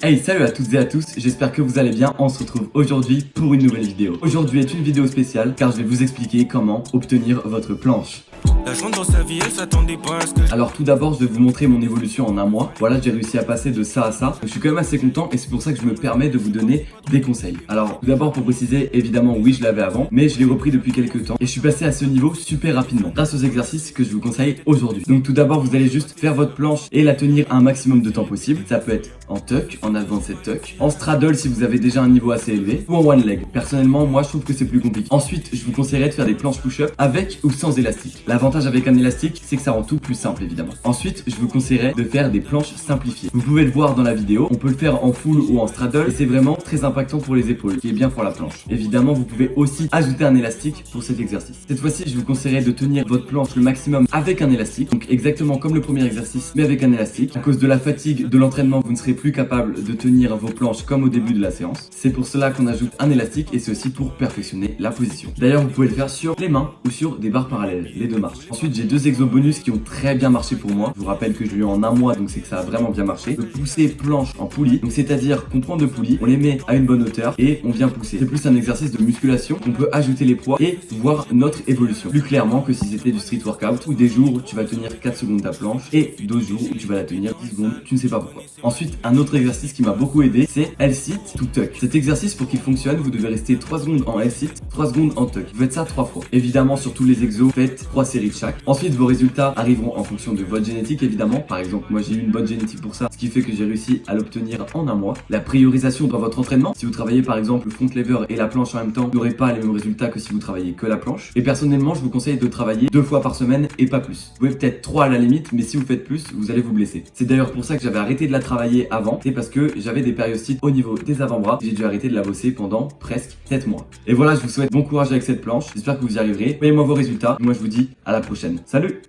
Hey, salut à toutes et à tous, j'espère que vous allez bien. On se retrouve aujourd'hui pour une nouvelle vidéo. Aujourd'hui est une vidéo spéciale car je vais vous expliquer comment obtenir votre planche. La jointe dans sa vie, elle s'attendait pas à ce que Alors tout d'abord, je vais vous montrer mon évolution en un mois. Voilà, j'ai réussi à passer de ça à ça. Donc, je suis quand même assez content et c'est pour ça que je me permets de vous donner des conseils. Alors tout d'abord, pour préciser, évidemment oui, je l'avais avant, mais je l'ai repris depuis quelques temps et je suis passé à ce niveau super rapidement grâce aux exercices que je vous conseille aujourd'hui. Donc tout d'abord, vous allez juste faire votre planche et la tenir un maximum de temps possible. Ça peut être en tuck, en advanced tuck, en straddle si vous avez déjà un niveau assez élevé, ou en one leg. Personnellement, moi je trouve que c'est plus compliqué. Ensuite, je vous conseillerais de faire des planches push-up avec ou sans élastique. L'avantage avec un élastique, c'est que ça rend tout plus simple évidemment. Ensuite, je vous conseillerais de faire des planches simplifiées. Vous pouvez le voir dans la vidéo, on peut le faire en full ou en straddle et c'est vraiment très impactant pour les épaules, qui est bien pour la planche. Évidemment, vous pouvez aussi ajouter un élastique pour cet exercice. Cette fois-ci, je vous conseillerais de tenir votre planche le maximum avec un élastique, donc exactement comme le premier exercice, mais avec un élastique. À cause de la fatigue de l'entraînement, vous ne serez plus capable de tenir vos planches comme au début de la séance. C'est pour cela qu'on ajoute un élastique et c'est aussi pour perfectionner la position. D'ailleurs, vous pouvez le faire sur les mains ou sur des barres parallèles, les deux marches. Ensuite, j'ai deux exos bonus qui ont très bien marché pour moi. Je vous rappelle que je l'ai eu en un mois, donc c'est que ça a vraiment bien marché. Le pousser planche en poulie, donc c'est-à-dire qu'on prend deux poulies, on les met à une bonne hauteur et on vient pousser. C'est plus un exercice de musculation. On peut ajouter les poids et voir notre évolution. Plus clairement que si c'était du street workout où des jours où tu vas tenir 4 secondes ta planche et d'autres jours où tu vas la tenir 10 secondes, tu ne sais pas pourquoi. Ensuite, un autre exercice qui m'a beaucoup aidé, c'est L-sit to tuck. Cet exercice, pour qu'il fonctionne, vous devez rester 3 secondes en L-sit, 3 secondes en tuck. Vous faites ça 3 fois. Évidemment, sur tous les exos, faites 3 séries de chaque. Ensuite, vos résultats arriveront en fonction de votre génétique, évidemment. Par exemple, moi j'ai eu une bonne génétique pour ça, ce qui fait que j'ai réussi à l'obtenir en un mois. La priorisation dans votre entraînement, si vous travaillez par exemple le front lever et la planche en même temps, vous n'aurez pas les mêmes résultats que si vous travaillez que la planche. Et personnellement, je vous conseille de travailler 2 fois par semaine et pas plus. Vous pouvez peut-être 3 à la limite, mais si vous faites plus, vous allez vous blesser. C'est d'ailleurs pour ça que j'avais arrêté de la travailler avant, c'est parce que j'avais des périostites au niveau des avant-bras. J'ai dû arrêter de la bosser pendant presque 7 mois. Et voilà, je vous souhaite bon courage avec cette planche. J'espère que vous y arriverez. Voyez-moi vos résultats. Moi, je vous dis à la prochaine. Salut!